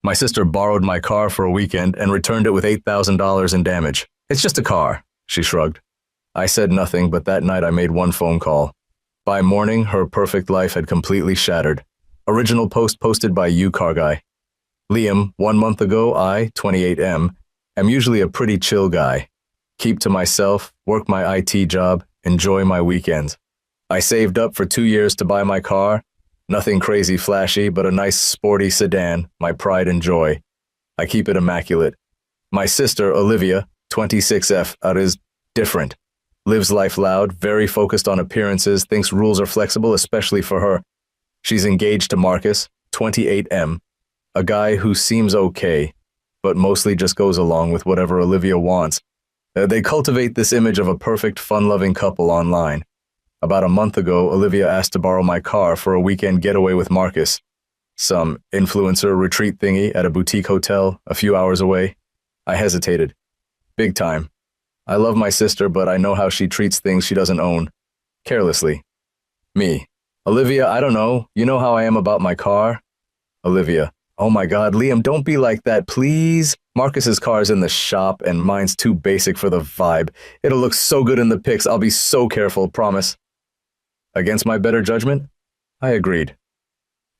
My sister borrowed my car for a weekend and returned it with $8,000 in damage. It's just a car, she shrugged. I said nothing, but that night I made one phone call. By morning, her perfect life had completely shattered. Original post posted by you, car guy. Liam, 1 month ago, I, 28M, am usually a pretty chill guy. Keep to myself, work my IT job, enjoy my weekends. I saved up for 2 years to buy my car. Nothing crazy flashy, but a nice sporty sedan, my pride and joy. I keep it immaculate. My sister, Olivia, 26F, is different. Lives life loud, very focused on appearances, thinks rules are flexible, especially for her. She's engaged to Marcus, 28M, a guy who seems okay, but mostly just goes along with whatever Olivia wants. They cultivate this image of a perfect, fun-loving couple online. About a month ago, Olivia asked to borrow my car for a weekend getaway with Marcus. Some influencer retreat thingy at a boutique hotel a few hours away. I hesitated. Big time. I love my sister, but I know how she treats things she doesn't own. Carelessly. Me. Olivia, I don't know. You know how I am about my car? Olivia. Oh my God, Liam, don't be like that, please. Marcus's car's in the shop and mine's too basic for the vibe. It'll look so good in the pics. I'll be so careful, promise. Against my better judgment? I agreed.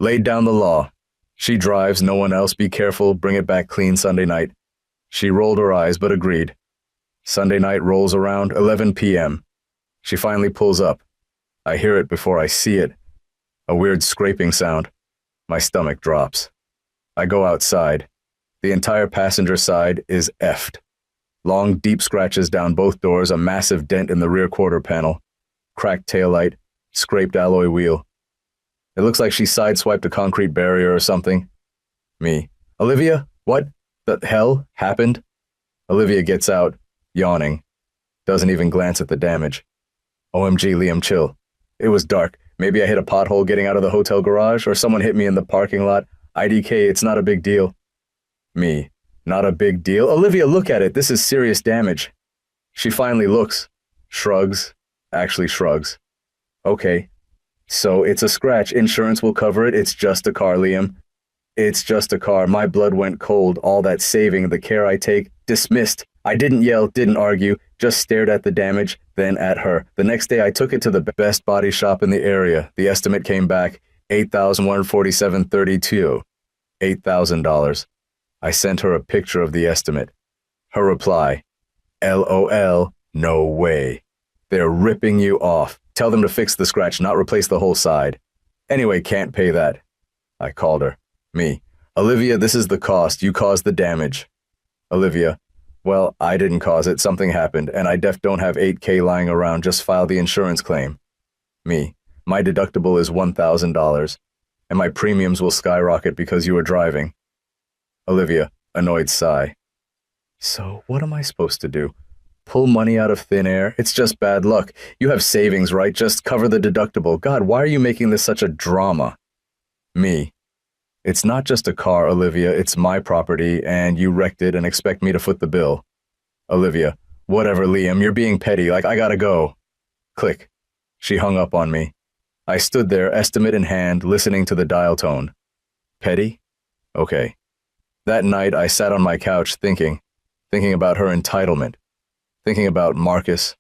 Laid down the law. She drives, no one else, be careful, bring it back clean Sunday night. She rolled her eyes, but agreed. Sunday night rolls around, 11 p.m. She finally pulls up. I hear it before I see it. A weird scraping sound. My stomach drops. I go outside. The entire passenger side is effed. Long, deep scratches down both doors, a massive dent in the rear quarter panel. Cracked taillight. Scraped alloy wheel. It looks like she sideswiped a concrete barrier or something. Me. Olivia, what the hell happened? Olivia gets out, yawning. Doesn't even glance at the damage. OMG, Liam, chill. It was dark. Maybe I hit a pothole getting out of the hotel garage, or someone hit me in the parking lot. IDK, it's not a big deal. Me. Not a big deal? Olivia, look at it. This is serious damage. She finally looks. Shrugs. Actually shrugs. Okay. So it's a scratch. Insurance will cover it. It's just a car, Liam. It's just a car. My blood went cold. All that saving, the care I take, dismissed. I didn't yell, didn't argue, just stared at the damage, then at her. The next day I took it to the best body shop in the area. The estimate came back, $8,147.32. $8,000. I sent her a picture of the estimate. Her reply, LOL, no way. They're ripping you off. Tell them to fix the scratch, not replace the whole side. Anyway, can't pay that. I called her. Me. Olivia, this is the cost. You caused the damage. Olivia. Well, I didn't cause it. Something happened, and I don't have $8K lying around. Just file the insurance claim. Me. My deductible is $1,000, and my premiums will skyrocket because you were driving. Olivia. Annoyed sigh. So, what am I supposed to do? Pull money out of thin air? It's just bad luck. You have savings, right? Just cover the deductible. God, why are you making this such a drama? Me. It's not just a car, Olivia. It's my property, and you wrecked it and expect me to foot the bill. Olivia. Whatever, Liam. You're being petty. Like, I gotta go. Click. She hung up on me. I stood there, estimate in hand, listening to the dial tone. Petty? Okay. That night, I sat on my couch thinking about her entitlement. Thinking about Marcus,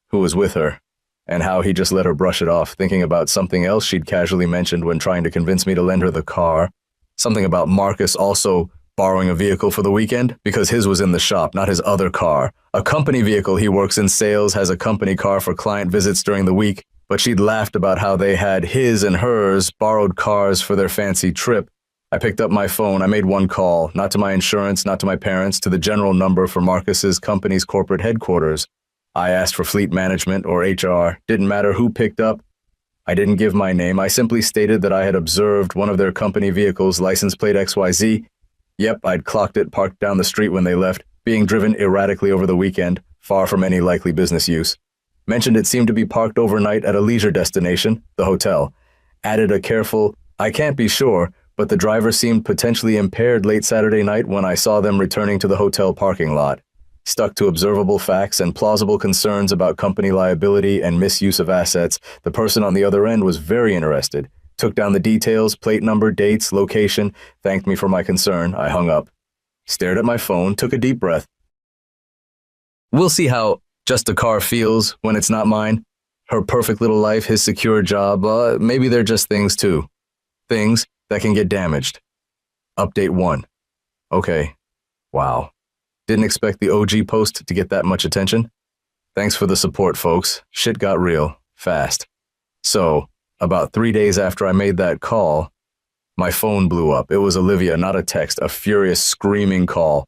who was with her, and how he just let her brush it off, thinking about something else she'd casually mentioned when trying to convince me to lend her the car, something about Marcus also borrowing a vehicle for the weekend, because his was in the shop, not his other car. A company vehicle. He works in sales, has a company car for client visits during the week, but she'd laughed about how they had his and hers borrowed cars for their fancy trip. I picked up my phone. I made one call, not to my insurance, not to my parents, to the general number for Marcus's company's corporate headquarters. I asked for fleet management or HR. Didn't matter who picked up. I didn't give my name. I simply stated that I had observed one of their company vehicles, license plate XYZ. Yep, I'd clocked it parked down the street when they left, being driven erratically over the weekend, far from any likely business use. Mentioned it seemed to be parked overnight at a leisure destination, the hotel. Added a careful, I can't be sure, but the driver seemed potentially impaired late Saturday night when I saw them returning to the hotel parking lot. Stuck to observable facts and plausible concerns about company liability and misuse of assets, the person on the other end was very interested. Took down the details, plate number, dates, location, thanked me for my concern. I hung up. Stared at my phone, took a deep breath. We'll see how just a car feels when it's not mine. Her perfect little life, his secure job, maybe they're just things too. Things that can get damaged. Update 1. Okay. Wow. Didn't expect the OG post to get that much attention. Thanks for the support, folks. Shit got real, fast. So, about 3 days after I made that call, my phone blew up. It was Olivia, not a text, a furious, screaming call.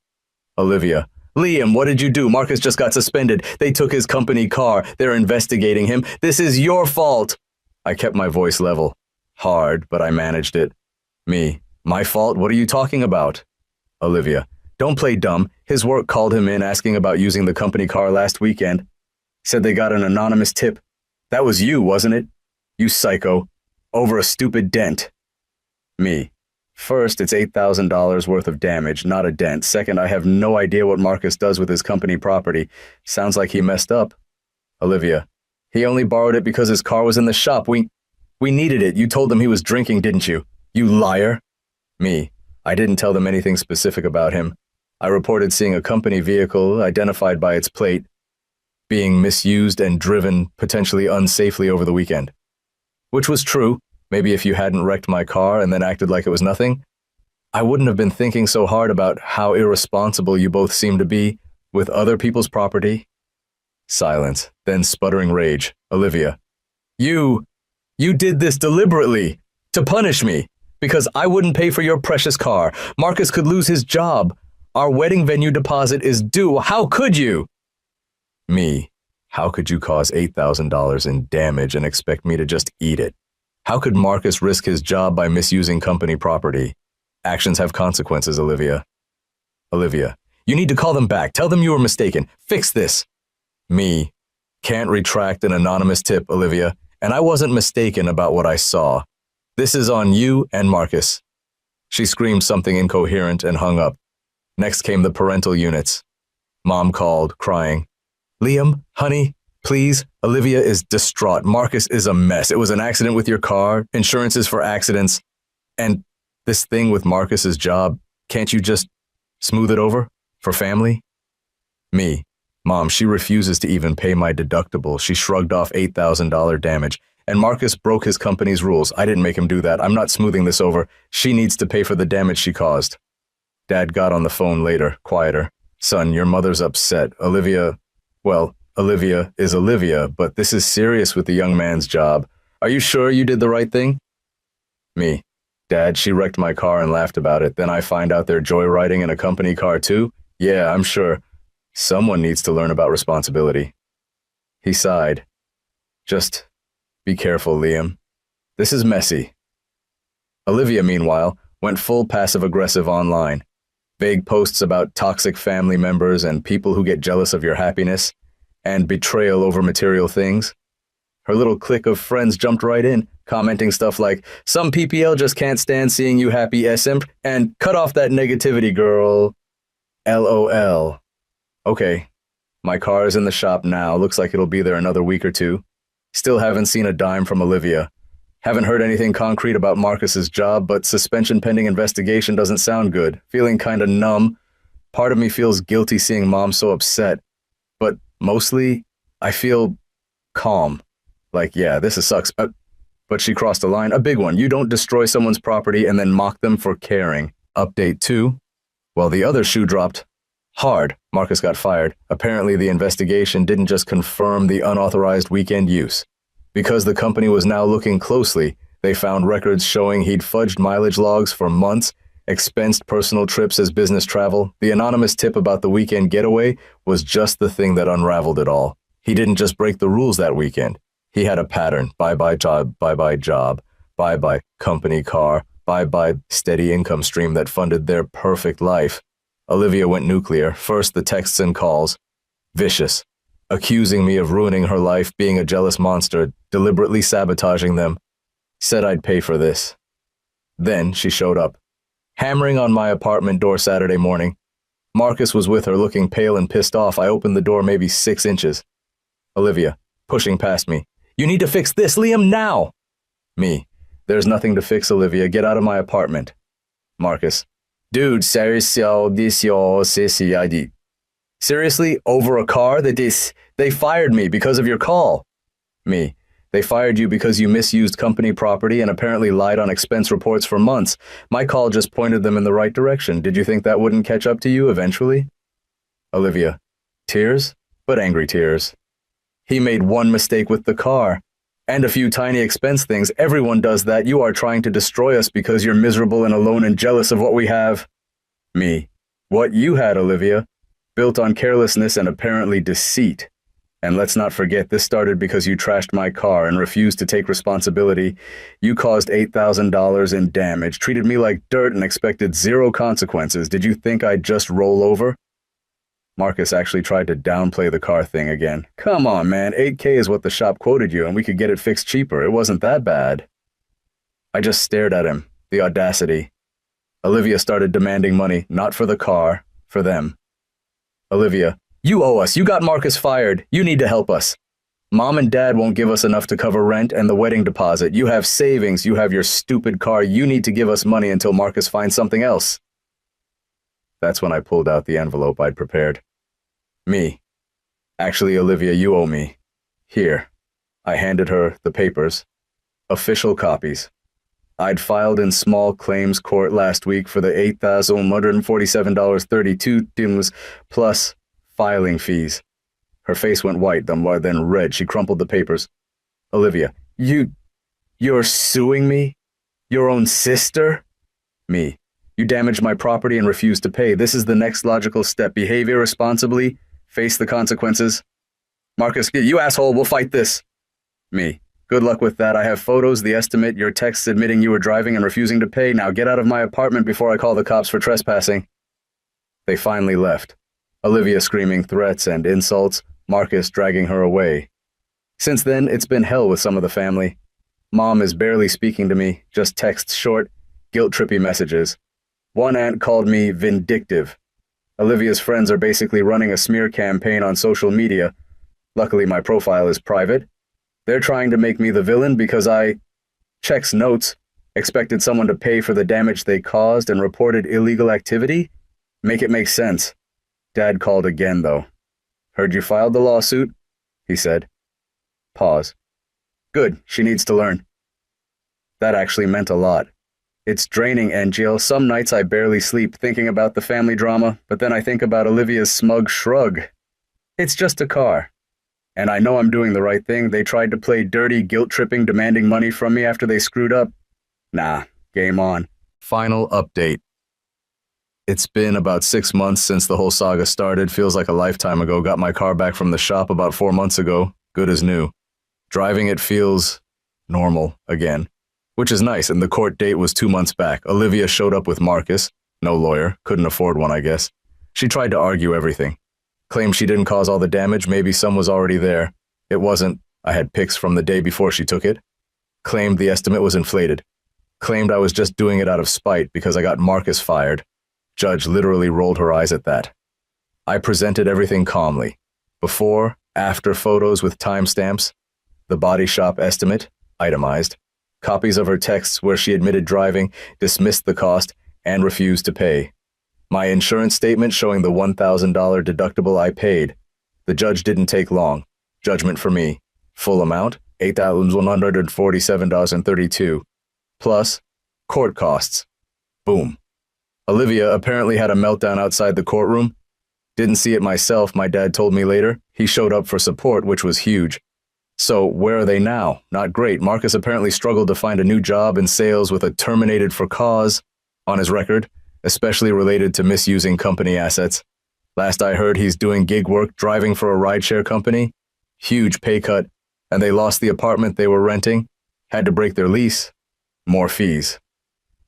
Olivia. Liam, what did you do? Marcus just got suspended. They took his company car. They're investigating him. This is your fault. I kept my voice level. Hard, but I managed it. Me. My fault? What are you talking about? Olivia. Don't play dumb. His work called him in asking about using the company car last weekend. Said they got an anonymous tip. That was you, wasn't it? You psycho. Over a stupid dent. Me. First, it's $8,000 worth of damage, not a dent. Second, I have no idea what Marcus does with his company property. Sounds like he messed up. Olivia. He only borrowed it because his car was in the shop. We needed it. You told them he was drinking, didn't you? You liar. Me. I didn't tell them anything specific about him. I reported seeing a company vehicle, identified by its plate, being misused and driven potentially unsafely over the weekend. Which was true. Maybe if you hadn't wrecked my car and then acted like it was nothing, I wouldn't have been thinking so hard about how irresponsible you both seem to be with other people's property. Silence, then sputtering rage. Olivia. You did this deliberately, to punish me, because I wouldn't pay for your precious car. Marcus could lose his job. Our wedding venue deposit is due. How could you? Me. How could you cause $8,000 in damage and expect me to just eat it? How could Marcus risk his job by misusing company property? Actions have consequences, Olivia. Olivia. You need to call them back. Tell them you were mistaken. Fix this. Me. Can't retract an anonymous tip, Olivia. And I wasn't mistaken about what I saw. This is on you and Marcus. She screamed something incoherent and hung up. Next came the parental units. Mom called, crying. Liam, honey, please. Olivia is distraught. Marcus is a mess. It was an accident with your car, insurance is for accidents. And this thing with Marcus's job, can't you just smooth it over for family? Me. Mom, she refuses to even pay my deductible. She shrugged off $8,000 damage. And Marcus broke his company's rules. I didn't make him do that. I'm not smoothing this over. She needs to pay for the damage she caused. Dad got on the phone later, quieter. Son, your mother's upset. Olivia is Olivia, but this is serious with the young man's job. Are you sure you did the right thing? Me. Dad, she wrecked my car and laughed about it. Then I find out they're joyriding in a company car too? Yeah, I'm sure. Someone needs to learn about responsibility. He sighed. Just be careful, Liam. This is messy. Olivia, meanwhile, went full passive-aggressive online. Vague posts about toxic family members and people who get jealous of your happiness, and betrayal over material things. Her little clique of friends jumped right in, commenting stuff like, some PPL just can't stand seeing you happy, simp, and cut off that negativity, girl. LOL. Okay, my car is in the shop now. Looks like it'll be there another week or two. Still haven't seen a dime from Olivia. Haven't heard anything concrete about Marcus's job, but suspension pending investigation doesn't sound good. Feeling kinda numb. Part of me feels guilty seeing Mom so upset. But mostly, I feel calm. Like, yeah, this sucks. But she crossed a line, a big one. You don't destroy someone's property and then mock them for caring. Update 2. Well, the other shoe dropped. Hard. Marcus got fired. Apparently, the investigation didn't just confirm the unauthorized weekend use. Because the company was now looking closely, they found records showing he'd fudged mileage logs for months, expensed personal trips as business travel. The anonymous tip about the weekend getaway was just the thing that unraveled it all. He didn't just break the rules that weekend. He had a pattern. Bye-bye job, bye-bye company car, bye-bye steady income stream that funded their perfect life. Olivia went nuclear. First, the texts and calls. Vicious. Accusing me of ruining her life, being a jealous monster, deliberately sabotaging them. Said I'd pay for this. Then she showed up, hammering on my apartment door Saturday morning. Marcus was with her, looking pale and pissed off. I opened the door maybe 6 inches. Olivia, pushing past me. You need to fix this, Liam, now! Me. There's nothing to fix, Olivia. Get out of my apartment. Marcus. Dude, seriously, over a car? They fired me because of your call. Me. They fired you because you misused company property and apparently lied on expense reports for months. My call just pointed them in the right direction. Did you think that wouldn't catch up to you eventually? Olivia. Tears? But angry tears. He made one mistake with the car. And a few tiny expense things. Everyone does that. You are trying to destroy us because you're miserable and alone and jealous of what we have. Me. What you had, Olivia. Built on carelessness and apparently deceit. And let's not forget, this started because you trashed my car and refused to take responsibility. You caused $8,000 in damage, treated me like dirt and expected zero consequences. Did you think I'd just roll over? Marcus actually tried to downplay the car thing again. Come on, man, $8K is what the shop quoted you and we could get it fixed cheaper. It wasn't that bad. I just stared at him. The audacity. Olivia started demanding money, not for the car, for them. Olivia. You owe us. You got Marcus fired. You need to help us. Mom and Dad won't give us enough to cover rent and the wedding deposit. You have savings. You have your stupid car. You need to give us money until Marcus finds something else. That's when I pulled out the envelope I'd prepared. Me. Actually, Olivia, you owe me. Here. I handed her the papers. Official copies. I'd filed in small claims court last week for the $8,147.32 plus filing fees. Her face went white, then red. She crumpled the papers. Olivia, you're suing me? Your own sister? Me, you damaged my property and refused to pay. This is the next logical step. Behave irresponsibly, face the consequences. Marcus, you asshole, we'll fight this. Me, good luck with that. I have photos, the estimate, your texts admitting you were driving and refusing to pay. Now get out of my apartment before I call the cops for trespassing. They finally left. Olivia screaming threats and insults, Marcus dragging her away. Since then, it's been hell with some of the family. Mom is barely speaking to me, just texts short, guilt-trippy messages. One aunt called me vindictive. Olivia's friends are basically running a smear campaign on social media. Luckily, my profile is private. They're trying to make me the villain because I checks notes, expected someone to pay for the damage they caused and reported illegal activity. Make it make sense. Dad called again, though. Heard you filed the lawsuit, he said. Pause. Good, she needs to learn. That actually meant a lot. It's draining, Angel. Some nights I barely sleep thinking about the family drama, but then I think about Olivia's smug shrug. It's just a car. And I know I'm doing the right thing. They tried to play dirty, guilt-tripping, demanding money from me after they screwed up. Nah, game on. Final update. It's been about 6 months since the whole saga started. Feels like a lifetime ago. Got my car back from the shop about 4 months ago. Good as new. Driving it feels normal again, which is nice, and the court date was 2 months back. Olivia showed up with Marcus. No lawyer. Couldn't afford one, I guess. She tried to argue everything. Claimed she didn't cause all the damage. Maybe some was already there. It wasn't. I had pics from the day before she took it. Claimed the estimate was inflated. Claimed I was just doing it out of spite because I got Marcus fired. Judge literally rolled her eyes at that. I presented everything calmly. Before, after photos with timestamps, the body shop estimate, itemized, copies of her texts where she admitted driving, dismissed the cost, and refused to pay. My insurance statement showing the $1,000 deductible I paid. The judge didn't take long. Judgment for me. Full amount, $8,147.32. Plus, court costs. Boom. Olivia apparently had a meltdown outside the courtroom. Didn't see it myself, my dad told me later. He showed up for support, which was huge. So, where are they now? Not great. Marcus apparently struggled to find a new job in sales with a terminated for cause on his record, especially related to misusing company assets. Last I heard, he's doing gig work, driving for a rideshare company. Huge pay cut, and they lost the apartment they were renting. Had to break their lease. More fees.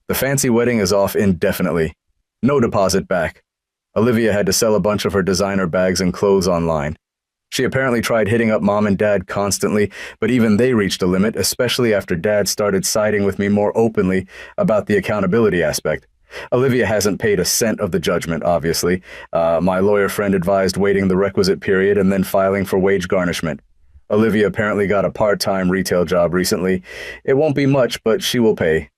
The fancy wedding is off indefinitely. No deposit back. Olivia had to sell a bunch of her designer bags and clothes online. She apparently tried hitting up Mom and Dad constantly, but even they reached a limit, especially after Dad started siding with me more openly about the accountability aspect. Olivia hasn't paid a cent of the judgment, obviously. My lawyer friend advised waiting the requisite period and then filing for wage garnishment. Olivia apparently got a part-time retail job recently. It won't be much, but she will pay.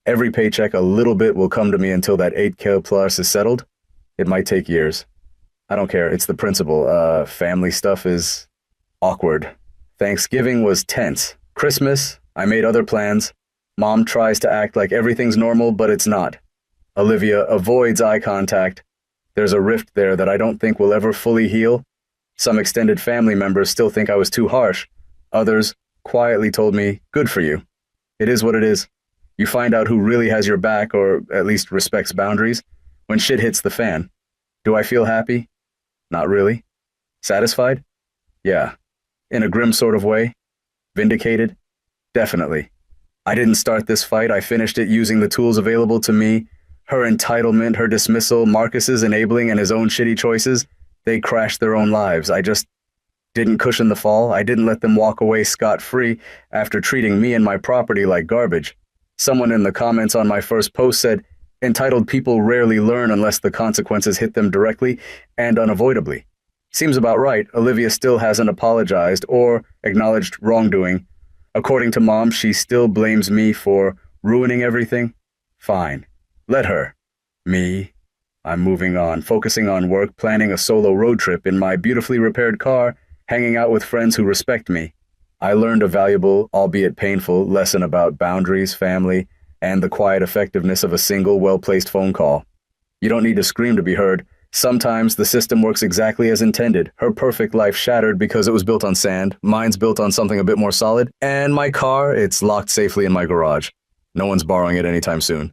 Every paycheck, a little bit will come to me until that 8K plus is settled. It might take years. I don't care. It's the principle. Family stuff is awkward. Thanksgiving was tense. Christmas, I made other plans. Mom tries to act like everything's normal, but it's not. Olivia avoids eye contact. There's a rift there that I don't think will ever fully heal. Some extended family members still think I was too harsh. Others quietly told me, good for you. It is what it is. You find out who really has your back, or at least respects boundaries, when shit hits the fan. Do I feel happy? Not really. Satisfied? Yeah. In a grim sort of way. Vindicated? Definitely. I didn't start this fight. I finished it using the tools available to me. Her entitlement, her dismissal, Marcus's enabling, and his own shitty choices. They crashed their own lives. I just didn't cushion the fall. I didn't let them walk away scot-free after treating me and my property like garbage. Someone in the comments on my first post said, entitled people rarely learn unless the consequences hit them directly and unavoidably. Seems about right. Olivia still hasn't apologized or acknowledged wrongdoing. According to Mom, she still blames me for ruining everything. Fine. Let her. Me. I'm moving on, focusing on work, planning a solo road trip in my beautifully repaired car, hanging out with friends who respect me. I learned a valuable, albeit painful, lesson about boundaries, family, and the quiet effectiveness of a single, well-placed phone call. You don't need to scream to be heard. Sometimes the system works exactly as intended. Her perfect life shattered because it was built on sand. Mine's built on something a bit more solid. And my car, it's locked safely in my garage. No one's borrowing it anytime soon.